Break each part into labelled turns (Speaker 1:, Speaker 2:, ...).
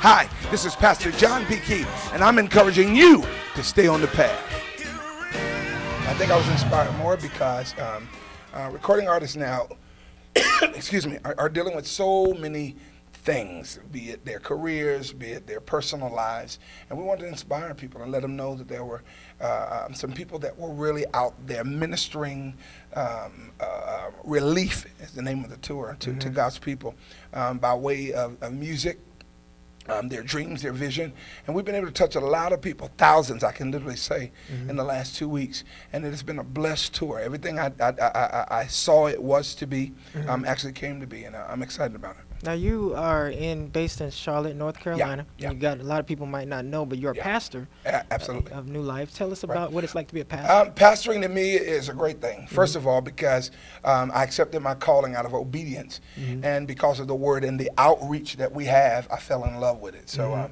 Speaker 1: Hi, this is Pastor John P. Key, and I'm encouraging you to stay on the path. I think I was inspired more because recording artists now, excuse me, are dealing with so many things, be it their careers, be it their personal lives, and we wanted to inspire people and let them know that there were some people that were really out there ministering relief, is the name of the tour, to God's people by way of music, their dreams, their vision, and we've been able to touch a lot of people, thousands, I can literally say, in the last 2 weeks, and it has been a blessed tour. Everything I saw it was to be actually came to be, and I'm excited about it.
Speaker 2: Now you are based in Charlotte, North Carolina.
Speaker 1: Yeah.
Speaker 2: You got a lot of people might not know, but you're a pastor.
Speaker 1: Absolutely.
Speaker 2: Of New Life. Tell us about what it's like to be a pastor.
Speaker 1: Pastoring to me is a great thing. First of all, because I accepted my calling out of obedience, and because of the word and the outreach that we have, I fell in love with it. So I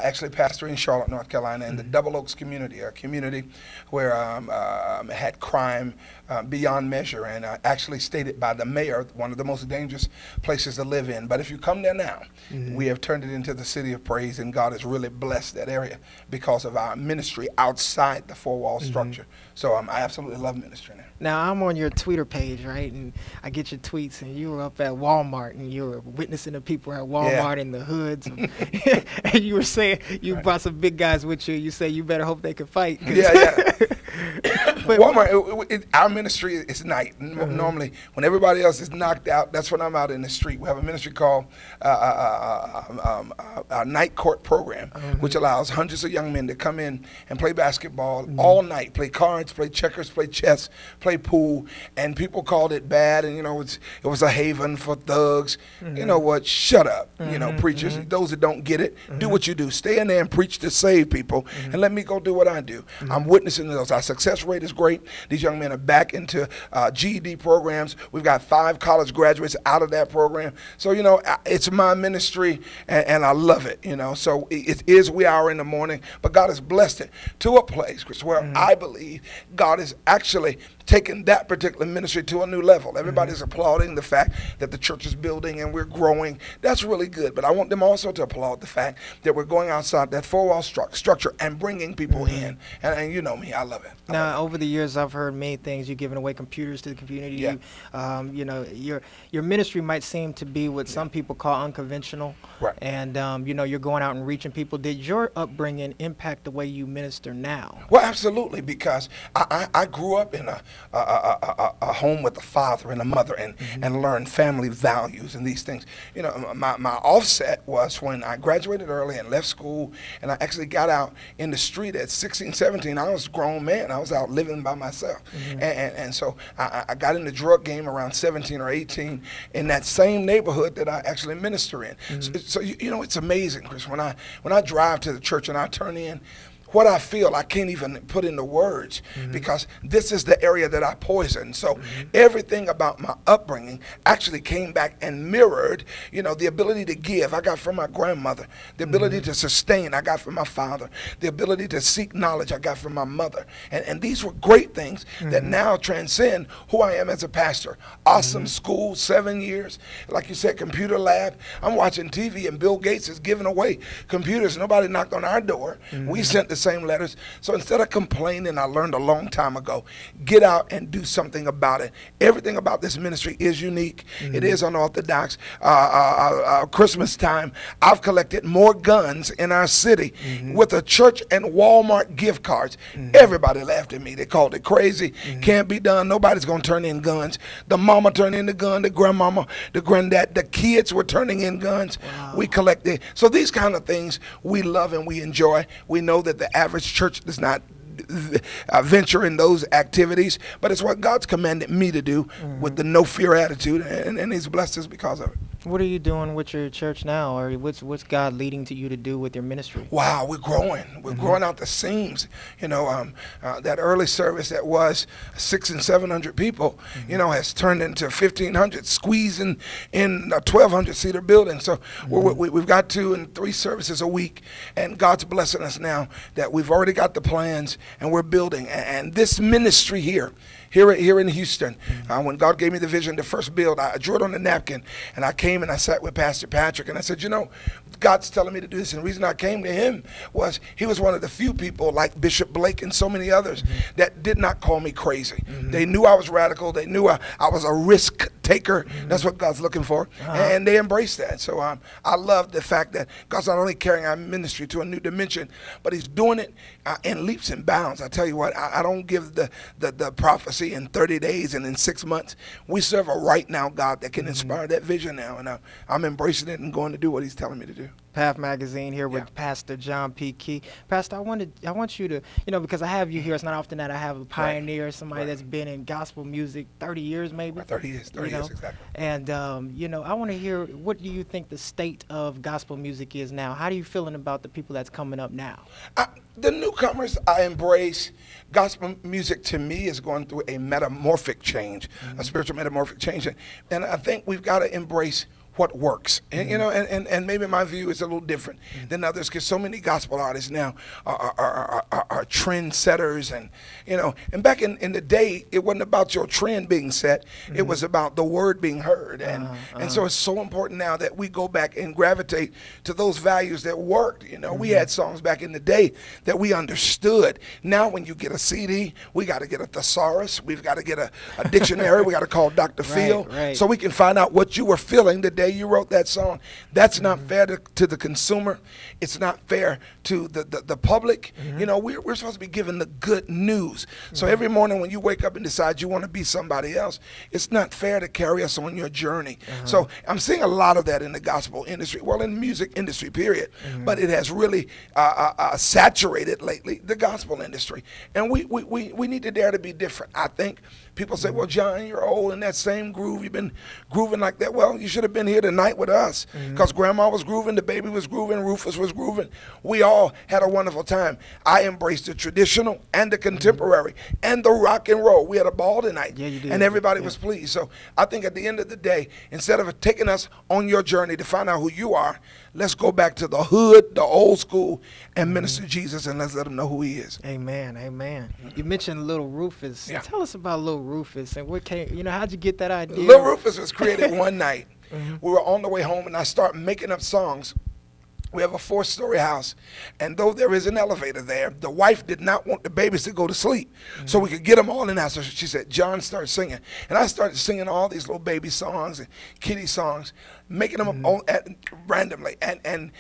Speaker 1: actually pastor in Charlotte, North Carolina, in the Double Oaks community, a community where had crime beyond measure, and actually stated by the mayor, one of the most dangerous places to live in. But if you come there now, we have turned it into the city of praise, and God has really blessed that area because of our ministry outside the four-wall structure. So I absolutely love ministry now.
Speaker 2: Now, I'm on your Twitter page, right, and I get your tweets, and you were up at Walmart, and you were witnessing the people at Walmart in the hoods, and you were saying you brought some big guys with you. You say you better hope they can fight.
Speaker 1: But Walmart, our ministry is night. Normally, when everybody else is knocked out, that's when I'm out in the street. We have a ministry called our Night Court program, which allows hundreds of young men to come in and play basketball all night, play cards, play checkers, play chess, play pool, and people called it bad, and it was a haven for thugs. You know what? Shut up, preachers. Those that don't get it, do what you do. Stay in there and preach to save people, and let me go do what I do. I'm witnessing to those. Our success rate is great. These young men are back into GED programs. We've got 5 college graduates out of that program. So it's my ministry, and I love it. So it is wee hour in the morning, but God has blessed it to a place, Chris, where I believe God is actually taking that particular ministry to a new level. Everybody's applauding the fact that the church is building and we're growing. That's really good. But I want them also to applaud the fact that we're going outside that four-wall structure and bringing people in. And you know me, I love it.
Speaker 2: Now, over the years, I've heard many things. You've given away computers to the community.
Speaker 1: Yeah.
Speaker 2: Your ministry might seem to be what some people call unconventional.
Speaker 1: Right.
Speaker 2: And you're going out and reaching people. Did your upbringing impact the way you minister now?
Speaker 1: Well, absolutely, because I grew up in a home with a father and a mother, and learned family values and these things. My offset was when I graduated early and left school, and I actually got out in the street at 16, 17. I was a grown man. I was out living by myself. And so I got in the drug game around 17 or 18 in that same neighborhood that I actually minister in. So it's amazing, Chris, when I drive to the church and I turn in, what I feel, I can't even put into words, because this is the area that I poison. So everything about my upbringing actually came back and mirrored, the ability to give, I got from my grandmother. The ability to sustain, I got from my father. The ability to seek knowledge, I got from my mother. And these were great things that now transcend who I am as a pastor. Awesome school, 7 years. Like you said, computer lab. I'm watching TV and Bill Gates is giving away computers. Nobody knocked on our door. We sent the same letters. So instead of complaining, I learned a long time ago, get out and do something about it. Everything about this ministry is unique. It is unorthodox. Christmas time, I've collected more guns in our city with a church and Walmart gift cards. Everybody laughed at me. They called it crazy. Can't be done. Nobody's going to turn in guns. The mama turned in the gun, the grandmama, the granddad, the kids were turning in guns. Wow. We collected. So these kind of things we love and we enjoy. We know that the average church does not venture in those activities, but it's what God's commanded me to do with the no fear attitude, and He's blessed us because of it.
Speaker 2: What are you doing with your church now, or what's God leading to you to do with your ministry?
Speaker 1: Wow, we're growing. We're growing out the seams. That early service that was 600 and 700 people, has turned into 1,500, squeezing in a 1,200-seater building. So we've got 2 and 3 services a week, and God's blessing us now that we've already got the plans and we're building. And this ministry here here in Houston. When God gave me the vision to first build, I drew it on a napkin, and I came and I sat with Pastor Patrick, and I said, you know, God's telling me to do this. And the reason I came to him was he was one of the few people like Bishop Blake and so many others that did not call me crazy. They knew I was radical. They knew I was a risk taker. That's what God's looking for. And they embraced that. So I love the fact that God's not only carrying our ministry to a new dimension, but he's doing it in leaps and bounds. I tell you what, I don't give the prophecy in 30 days and in 6 months. We serve a right now God that can inspire that vision now. And I'm embracing it and going to do what he's telling me to do.
Speaker 2: Path Magazine here with Pastor John P. Key. Pastor, I want you to, because I have you here. It's not often that I have a pioneer, somebody that's been in gospel music 30 years maybe.
Speaker 1: 30 years, 30 years, exactly.
Speaker 2: And, I want to hear, what do you think the state of gospel music is now? How are you feeling about the people that's coming up now?
Speaker 1: The newcomers I embrace. Gospel music to me is going through a metamorphic change, a spiritual metamorphic change. And I think we've got to embrace what works. And, and maybe my view is a little different than others, because so many gospel artists now are trendsetters. And back in the day, it wasn't about your trend being set. It was about the word being heard. And so it's so important now that we go back and gravitate to those values that worked. We had songs back in the day that we understood. Now when you get a CD, we got to get a thesaurus. We've got to get a dictionary. We got to call Dr. Phil so we can find out what you were feeling the day you wrote that song. That's not fair to the consumer. It's not fair to the public. We're supposed to be given the good news. So every morning when you wake up and decide you want to be somebody else, it's not fair to carry us on your journey. So I'm seeing a lot of that in the gospel industry, well, in the music industry period, but it has really saturated lately the gospel industry. And we need to dare to be different. I think people say, well, John, you're old in that same groove. You've been grooving like that. Well, you should have been here tonight with us, because grandma was grooving, the baby was grooving, Rufus was grooving. We all had a wonderful time. I embraced the traditional and the contemporary and the rock and roll. We had a ball tonight, and everybody was pleased. So I think at the end of the day, instead of taking us on your journey to find out who you are, let's go back to the hood, the old school, and minister Jesus, and let's let him know who he is.
Speaker 2: Amen, amen. You mentioned Little Rufus. Tell us about Little Rufus and what came, how'd you get that idea?
Speaker 1: Little Rufus was created one night. We were on the way home, and I started making up songs. We have a 4-story house, and though there is an elevator there, the wife did not want the babies to go to sleep, so we could get them all in the house. So she said, John, start singing. And I started singing all these little baby songs and kitty songs, making them up randomly. And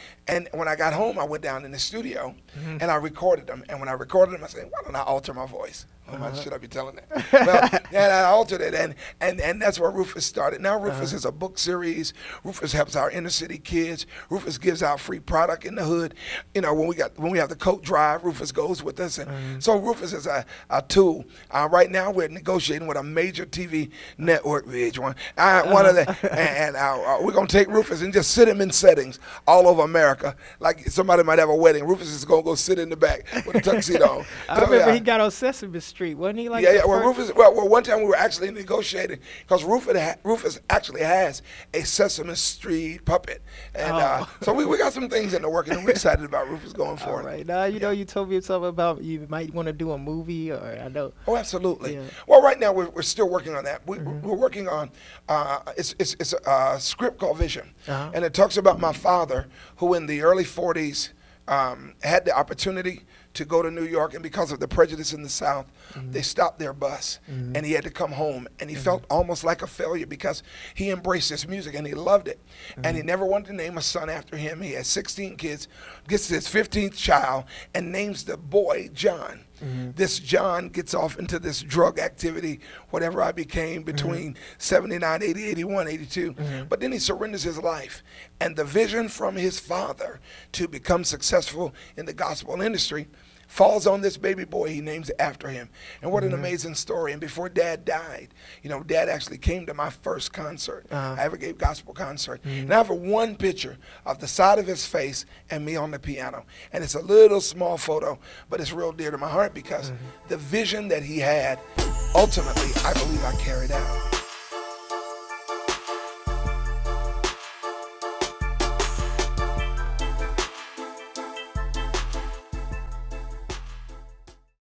Speaker 1: when I got home, I went down in the studio, and I recorded them. And when I recorded them, I said, why don't I alter my voice? How much should I be telling that? Well, and I altered it, and that's where Rufus started. Now Rufus is a book series. Rufus helps our inner city kids. Rufus gives out free product in the hood. When we have the coat drive, Rufus goes with us, and so Rufus is a tool. Right now we're negotiating with a major TV network, VH1. One of the, and we're gonna take Rufus and just sit him in settings all over America. Like somebody might have a wedding, Rufus is gonna go sit in the back with a tuxedo on.
Speaker 2: I remember he got on Sesame Street. Wasn't he like
Speaker 1: Well, Rufus. Well, one time we were actually negotiating, because Rufus actually has a Sesame Street puppet, and so we got some things in the work, and we're excited about Rufus going forward.
Speaker 2: All right. Now you told me something about you might want to do a movie, or I know.
Speaker 1: Oh, absolutely. Well, right now we're still working on that. We're working on it's a script called Vision, and it talks about my father, who in the early 40s had the opportunity to go to New York, and because of the prejudice in the South, they stopped their bus, and he had to come home, and he felt almost like a failure because he embraced this music and he loved it, and he never wanted to name a son after him. He had 16 kids, gets his 15th child, and names the boy John. This John gets off into this drug activity, whatever I became between 79, 80, 81, 82. But then he surrenders his life. And the vision from his father to become successful in the gospel industry falls on this baby boy. He names it after him. And what an amazing story. And before Dad died, Dad actually came to my first concert. I ever gave gospel concert. And I have one picture of the side of his face and me on the piano. And it's a little small photo, but it's real dear to my heart, because the vision that he had, ultimately, I believe I carried out.